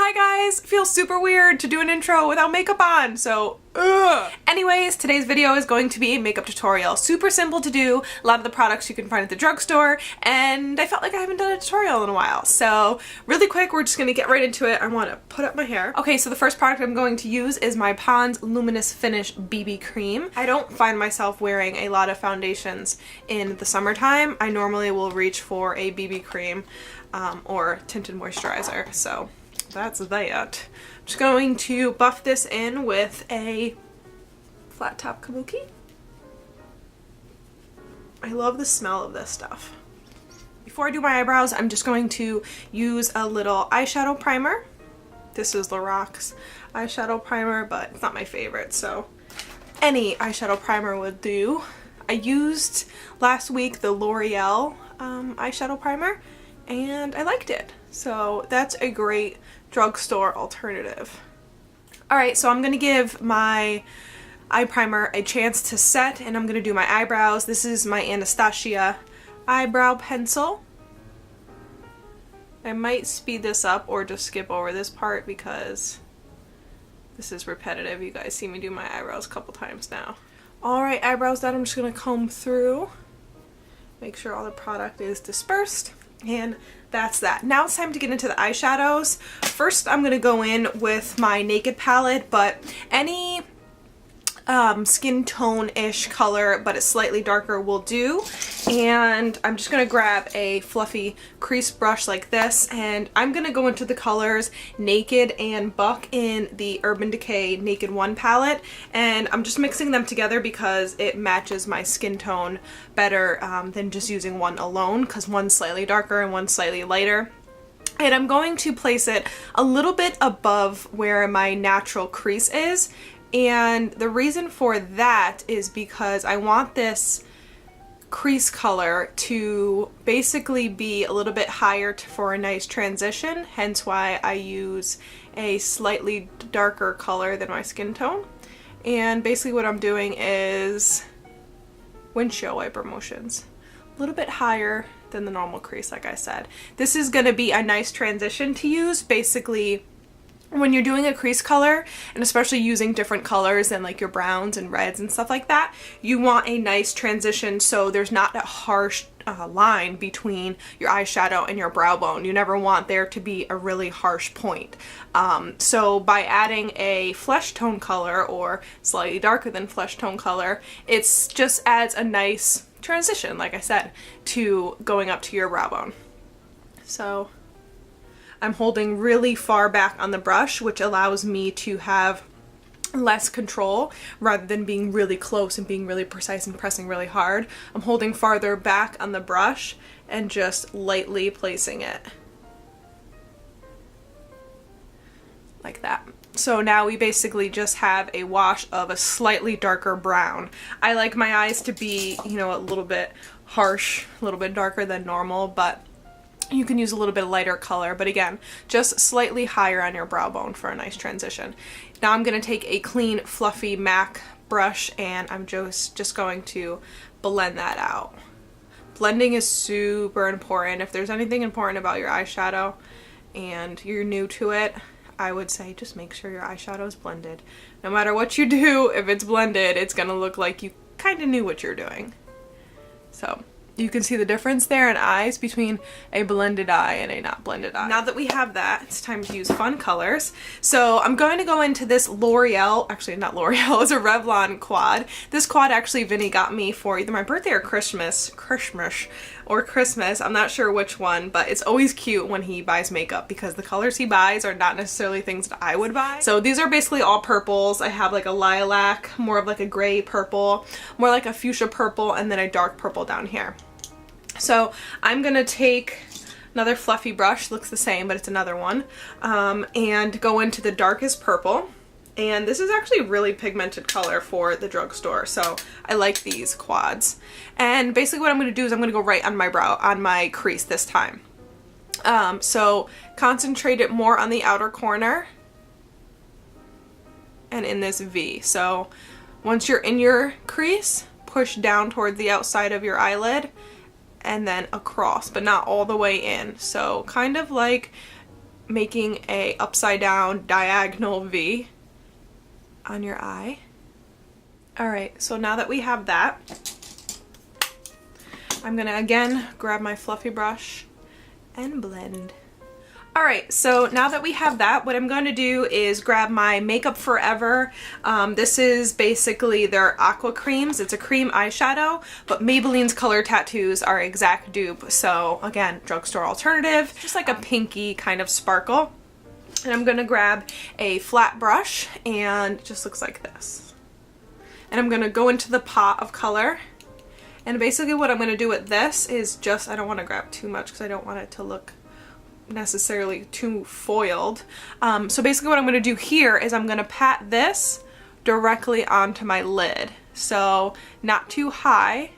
Hi guys! Feels super weird to do an intro without makeup on, so ugh. Anyways, today's video is going to be a makeup tutorial. Super simple to do, a lot of the products you can find at the drugstore, and I felt like I haven't done a tutorial in a while. So really quick, we're just gonna get right into it. I wanna put up my hair. Okay, so the first product I'm going to use is my Pond's Luminous Finish BB Cream. I don't find myself wearing a lot of foundations in the summertime. I normally will reach for a BB cream or tinted moisturizer, so that's that. I'm just going to buff this in with a flat top kabuki. I love the smell of this stuff. Before I do my eyebrows, I'm just going to use a little eyeshadow primer. This is Lorac's eyeshadow primer, but it's not my favorite, so any eyeshadow primer would do. I used last week the Loreal eyeshadow primer, and I liked it. So that's a great drugstore alternative. Alright, so I'm going to give my eye primer a chance to set, and I'm going to do my eyebrows. This is my Anastasia eyebrow pencil. I might speed this up or just skip over this part because this is repetitive. You guys see me do my eyebrows a couple times now. Alright, eyebrows done. I'm just going to comb through, make sure all the product is dispersed, and that's that. Now it's time to get into the eyeshadows. First, I'm going to go in with my Naked palette, but any skin tone-ish color, but it's slightly darker will do. And I'm just going to grab a fluffy crease brush like this, and I'm going to go into the colors Naked and Buck in the Urban Decay Naked 1 palette, and I'm just mixing them together because it matches my skin tone better than just using one alone, because one's slightly darker and one's slightly lighter. And I'm going to place it a little bit above where my natural crease is. And the reason for that is because I want this crease color to basically be a little bit higher for a nice transition, hence why I use a slightly darker color than my skin tone. And basically what I'm doing is windshield wiper motions, a little bit higher than the normal crease, like I said. This is going to be a nice transition to use. Basically, when you're doing a crease color, and especially using different colors than like your browns and reds and stuff like that, you want a nice transition so there's not a harsh line between your eyeshadow and your brow bone. You never want there to be a really harsh point. So by adding a flesh tone color or slightly darker than flesh tone color, it's just adds a nice transition, like I said, to going up to your brow bone. So I'm holding really far back on the brush, which allows me to have less control rather than being really close and being really precise and pressing really hard. I'm holding farther back on the brush and just lightly placing it like that. So now we basically just have a wash of a slightly darker brown. I like my eyes to be, you know, a little bit harsh, a little bit darker than normal, but you can use a little bit of lighter color, but again, just slightly higher on your brow bone for a nice transition. Now I'm going to take a clean, fluffy MAC brush, and I'm just going to blend that out. Blending is super important. If there's anything important about your eyeshadow and you're new to it, I would say just make sure your eyeshadow is blended. No matter what you do, if it's blended, it's going to look like you kind of knew what you're doing. So you can see the difference there in eyes between a blended eye and a not blended eye. Now that we have that, it's time to use fun colors. So I'm going to go into this Loreal, actually not L'Oreal, it's a Revlon quad. This quad actually Vinny got me for either my birthday or Christmas, I'm not sure which one, but it's always cute when he buys makeup because the colors he buys are not necessarily things that I would buy. So these are basically all purples. I have like a lilac, more of like a gray purple, more like a fuchsia purple, and then a dark purple down here. So I'm gonna take another fluffy brush, looks the same, but it's another one, and go into the darkest purple. And this is actually a really pigmented color for the drugstore, so I like these quads. And basically what I'm going to do is I'm going to go right on my brow, on my crease this time. So concentrate it more on the outer corner and in this V. So once you're in your crease, push down toward the outside of your eyelid and then across, but not all the way in. So kind of like making a upside down diagonal V on your eye. Alright, so now that we have that, I'm gonna again grab my fluffy brush and blend. Alright, so now that we have that, what I'm going to do is grab my Makeup Forever. This is basically their aqua creams. It's a cream eyeshadow, but Maybelline's Color Tattoos are exact dupe. So again, drugstore alternative, just like a pinky kind of sparkle. And I'm going to grab a flat brush, and it just looks like this. And I'm going to go into the pot of color. And basically what I'm going to do with this is just, I don't want to grab too much because I don't want it to look necessarily too foiled. So basically what I'm going to do here is I'm going to pat this directly onto my lid. So not too high,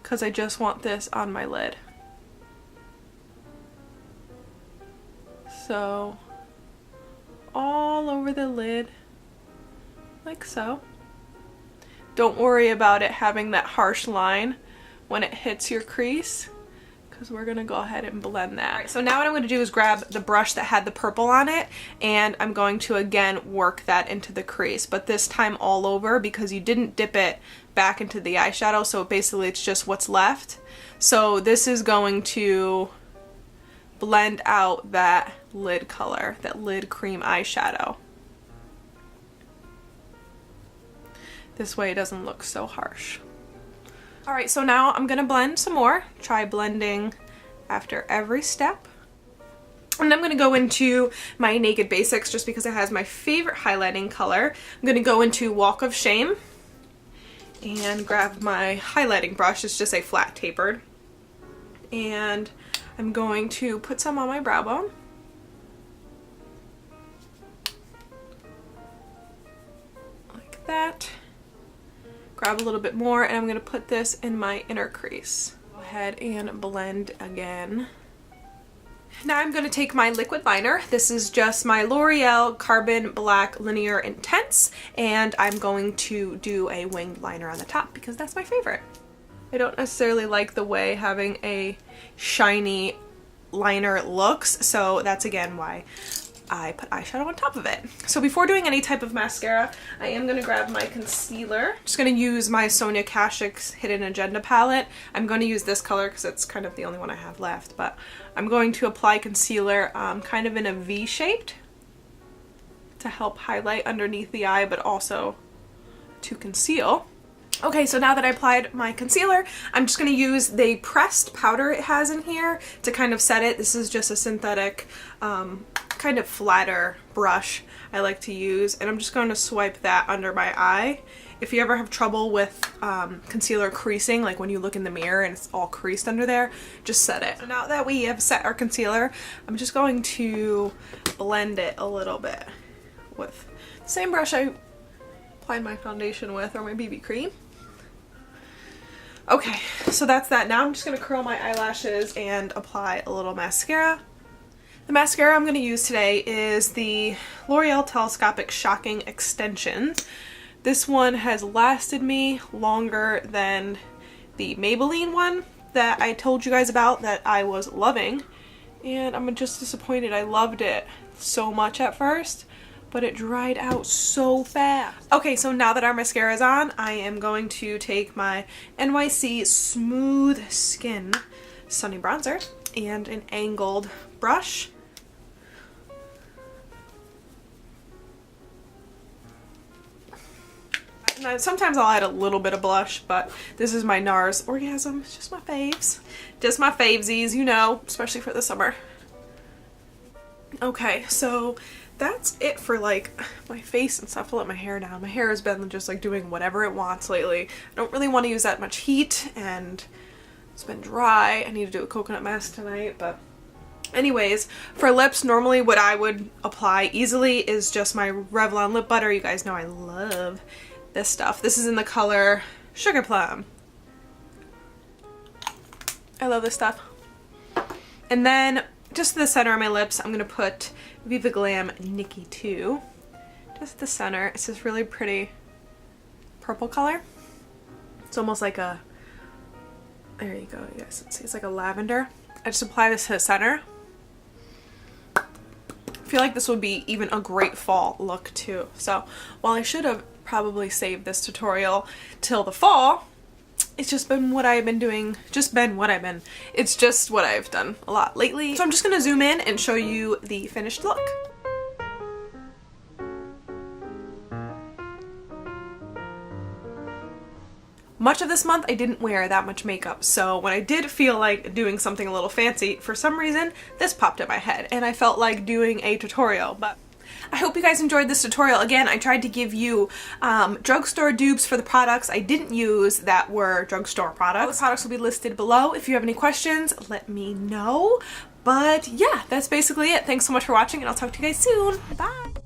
because I just want this on my lid. So all over the lid, like so. Don't worry about it having that harsh line when it hits your crease, because we're going to go ahead and blend that. Right, so now what I'm going to do is grab the brush that had the purple on it, and I'm going to again work that into the crease, but this time all over, because you didn't dip it back into the eyeshadow, so basically it's just what's left. So this is going to blend out that lid color, that lid cream eyeshadow. This way it doesn't look so harsh. Alright, so now I'm going to blend some more. Try blending after every step. And I'm going to go into my Naked Basics just because it has my favorite highlighting color. I'm going to go into Walk of Shame and grab my highlighting brush. It's just a flat tapered. And I'm going to put some on my brow bone. Like that. Grab a little bit more, and I'm going to put this in my inner crease. Go ahead and blend again. Now I'm going to take my liquid liner. This is just my Loreal Carbon Black Linear Intense, and I'm going to do a winged liner on the top because that's my favorite. I don't necessarily like the way having a shiny liner looks, so that's again why I put eyeshadow on top of it. So before doing any type of mascara, I am going to grab my concealer. I'm just going to use my Sonia Kashuk's Hidden Agenda palette. I'm going to use this color because it's kind of the only one I have left, but I'm going to apply concealer kind of in a V shaped to help highlight underneath the eye, but also to conceal. Okay, so now that I applied my concealer, I'm just going to use the pressed powder it has in here to kind of set it. This is just a synthetic kind of flatter brush I like to use, and I'm just going to swipe that under my eye. If you ever have trouble with concealer creasing, like when you look in the mirror and it's all creased under there, just set it. So now that we have set our concealer, I'm just going to blend it a little bit with the same brush I applied my foundation with, or my BB cream. Okay, so that's that. Now I'm just going to curl my eyelashes and apply a little mascara. The mascara I'm going to use today is the L'Oreal Telescopic Shocking Extension. This one has lasted me longer than the Maybelline one that I told you guys about that I was loving. And I'm just disappointed. I loved it so much at first, but it dried out so fast. Okay, so now that our mascara is on, I am going to take my NYC Smooth Skin Sunny Bronzer and an angled brush. Now, sometimes I'll add a little bit of blush, but this is my Nars Orgasm. It's just my faves. Just my favesies, you know, especially for the summer. Okay, so that's it for like my face and stuff. I'll let my hair down. My hair has been just like doing whatever it wants lately. I don't really want to use that much heat, and it's been dry. I need to do a coconut mask tonight, but anyways, for lips, normally what I would apply easily is just my Revlon lip butter. You guys know I love this stuff. This is in the color Sugar Plum. I love this stuff. And then just to the center of my lips, I'm gonna put Viva Glam Nicki 2. Just the center. It's this really pretty purple color. It's almost like a, there you go, you guys can see, it's like a lavender. I just apply this to the center. I feel like this would be even a great fall look too. So while I should have probably saved this tutorial till the fall, it's just been what I've been doing, it's just what I've done a lot lately. So I'm just gonna zoom in and show you the finished look. Much of this month I didn't wear that much makeup, so when I did feel like doing something a little fancy, for some reason this popped in my head and I felt like doing a tutorial. But I hope you guys enjoyed this tutorial. Again, I tried to give you drugstore dupes for the products I didn't use that were drugstore products. All the products will be listed below. If you have any questions, let me know. But yeah, that's basically it. Thanks so much for watching and I'll talk to you guys soon. Bye!